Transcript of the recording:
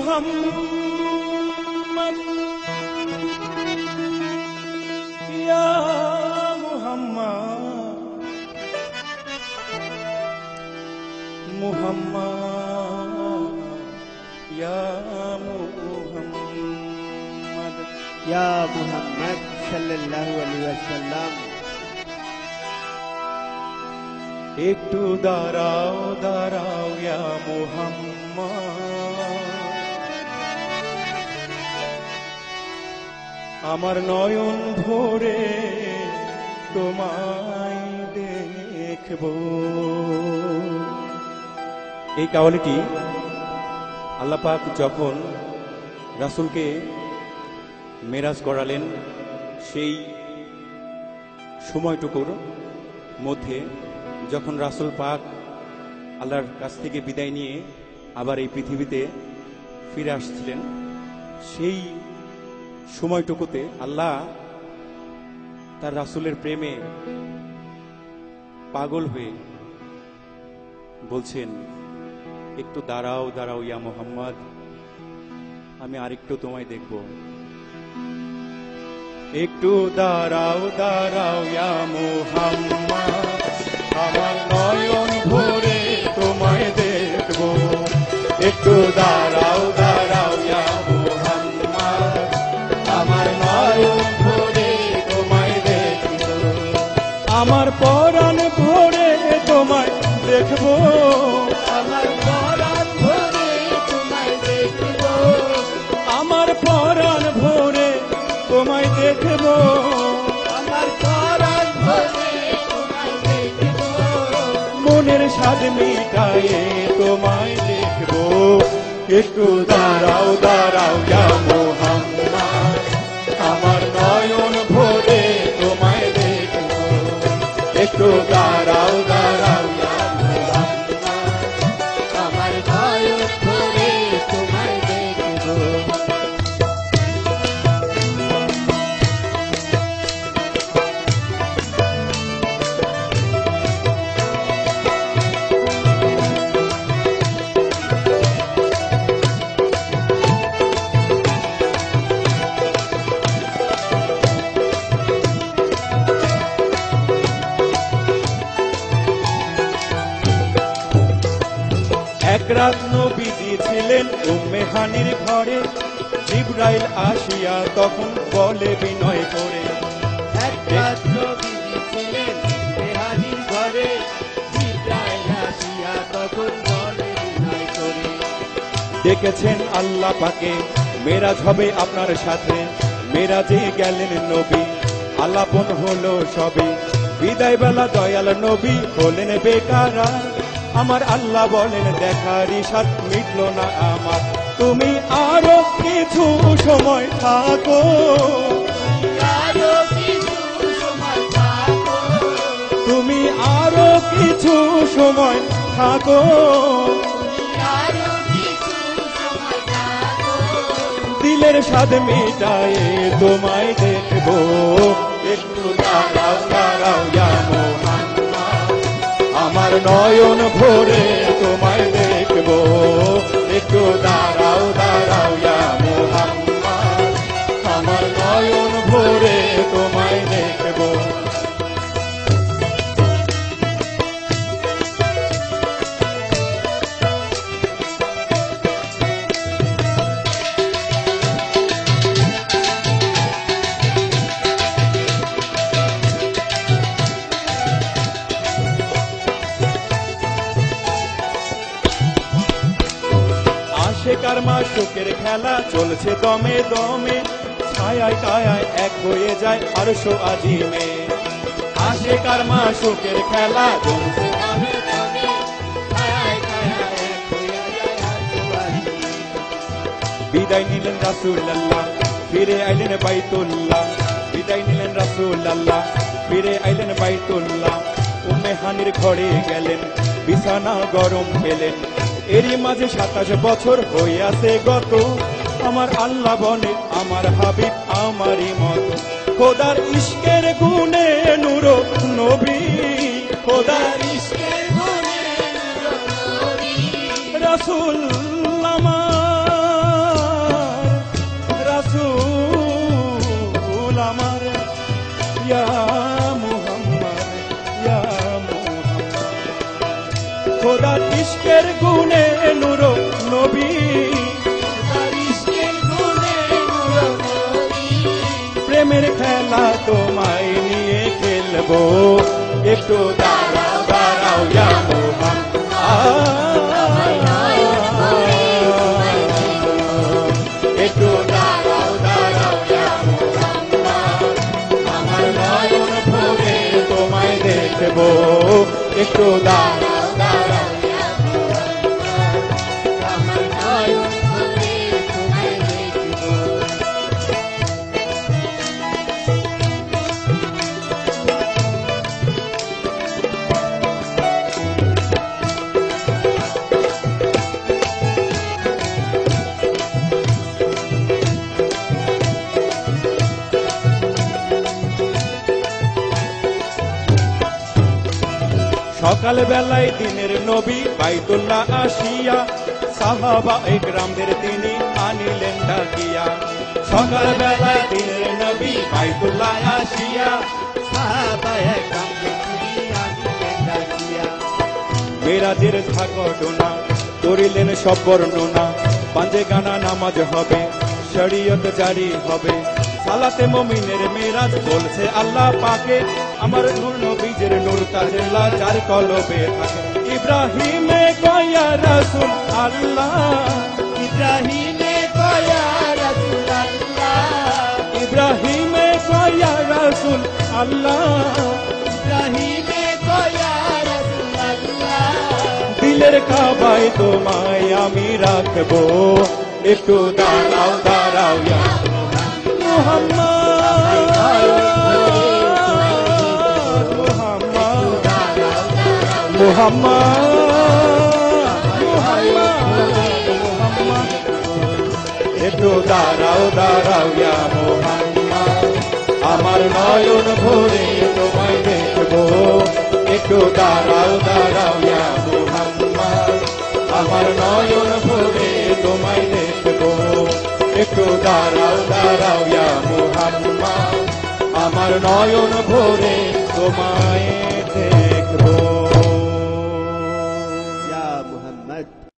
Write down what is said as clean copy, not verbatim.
মুহাম্মদ ইয়া মুহাম্মদ মুহাম্মদ ইয়া মুহাম্মদ ইয়া মুহাম্মদ সাল্লাল্লাহু আলাইহি ওয়াসাল্লাম। একটু দাঁড়াও দাঁড়াও ইয়া মুহাম্মদ, আমার নয়ন ভরে তোমায় দেখব। এই কাওয়ালিটি আল্লাহ পাক যখন রাসূলকে মেরাজ করালেন, সেই সময়টুকুর মধ্যে যখন রাসূল পাক আল্লাহর কাছ থেকে বিদায় নিয়ে আবার এই পৃথিবীতে ফিরে আসছিলেন, সেই সময়টুকুতে আল্লাহ তার রাসূলের প্রেমে পাগল হয়ে বলছেন, একটু দাঁড়াও দাঁড়াও ইয়া মুহাম্মদ, আমি আরেকটু তোমায় দেখব। একটু দাঁড়াও দাঁড়াও ইয়া মুহাম্মদ, আমার নয়ন ভরে তোমায় দেখব। একটু দাঁড়াও দাঁড়াও ইয়া মুহাম্মদ, আমার নয়ন ভরে তোমায় দেখব। আমার পরাণ ভরে তোমায় দেখব, আমার পরাণ ভরে তোমায় দেখব, আমার পরাণ ভরে তোমায় দেখব, আমার পরাণ ভরে তোমায় দেখব, মনের স্বাদ মিটায়ে তোমায় দেখব। একটু দাঁড়াও দাঁড়াও ইয়া মুহাম্মদ, আমার নয়ন ভরে তোমায় দেখব। একটু দাঁড়াও দাঁড়াও ইয়া মুহাম্মদ, আমার নয়ন ভরে তোমায় দেখব। এক রাত নবীজি ছিলেন উম্মে হানির ঘরে, জিবরাইল আসিয়া তখন বলে বিনয় করে, এক রাত নবীজি ছিলেন বেহানির ঘরে, জিবরাইল আসিয়া তখন বলে বিনয় করে, দেখেছেন আল্লাহ পাকে মেরাজ হবে আপনার সাথে। মেরাজে গেলেন নবী, আলাপন হলো সবে। বিদায় বেলা দয়াল নবী হলেন বেকারা, আমার আল্লাহ বলেন দেখার ইশাত মিটল না আমার। তুমি আরো কিছু সময় থাকো, আরো কিছু সময় থাকো, তুমি আরো কিছু সময় থাকো, আরো কিছু সময় থাকো, দিলের স্বাদ মিটায়ে তোমায় দেখব। একটু দাঁড়াও দাঁড়াও ইয়া মুহাম্মদ, আমার নয়ন ভরে তোমায় দেখব। একটু দাঁড়াও দাঁড়াও ইয়া মুহাম্মদ, আমার নয়ন ভরে তোমায় দেখব। আশেকার মাশুকের খেলা চলছে দমে দমে, ছায়ায় কায়ায় এক হয়ে যায় আরশ আজিমে। আশেকার মাশুকের খেলা চলছে দমে দমে, ছায়ায় ছায়ায় এক হইয়া যায় আরশ আজিমে। বিদায় নিলেন রাসূলুল্লাহ, ফিরে আইলেন বাইতুল্লাহ। বিদায় নিলেন রাসূলুল্লাহ, ফিরে আইলেন বাইতুল্লাহ। উম্মে হানির ঘরে গেলেন, বিছানা গরম পেলেন। এরই মাঝে 27 বছর হইয়াছে গত, আমার আল্লাহ বলে আমার হাবিব আমারই মত। খোদার ইশকের গুণে নূর নবী, খোদার ইশকের গুণে নূর নবী, রাসূল আমার দেখবো একটু দাঁড়াও দাঁড়াও ইয়া মুহাম্মদ একটু দাঁড়াও দাঁড়াও ইয়া মুহাম্মদ আমার নয়ন ভরে তোমায় দেখবো একটু দাঁড়াও দাঁড়াও ইয়া মুহাম্মদ আমার নয়ন ভরে তোমায় দেখব সকাল বেলায় দিনের নবী বাইতুল্লাহ আসিয়া সাহাবা একরামদের তিনি আনিলেন ডাকিয়া সকাল বেলায় দিনের নবী বাইতুল্লাহ আসিয়া সাহাবায়ে কামকে আনিলেন ডাকিয়া মেরাজের ঘটনা করিলেন সব বর্ণনা পাঞ্জে গানা নামাজ হবে শরীয়ত জারি হবে সালাতে মুমিনের মেরাজ বলছে আল্লাহ পাকে আমার নূর নবীজের নূর তাজেল্লা যার কলবে থাকে ইব্রাহিমে কয়া রাসূল আল্লাহ ইব্রাহিমে কয়া রাসূলুল্লাহ ইব্রাহিমে কয়া রাসূল আল্লাহ ইব্রাহিমে কয়া রাসূলুল্লাহ দিলের কাবায় তোমায় আমি রাখবো একটু দাঁড়াও দাঁড়াও ইয়া মুহাম্মদ একটু দাঁড়াও দাঁড়াও ইয়া মুহাম্মদ আমার নয়ন ভরে তোমায় দেখবো একটু দাঁড়াও দাঁড়াও ইয়া মুহাম্মদ আমার নয়ন ভরে তোমায় দেখবো একটু দাঁড়াও দাঁড়াও ইয়া মুহাম্মদ আমার নয়ন ভরে তোমায় দেখবো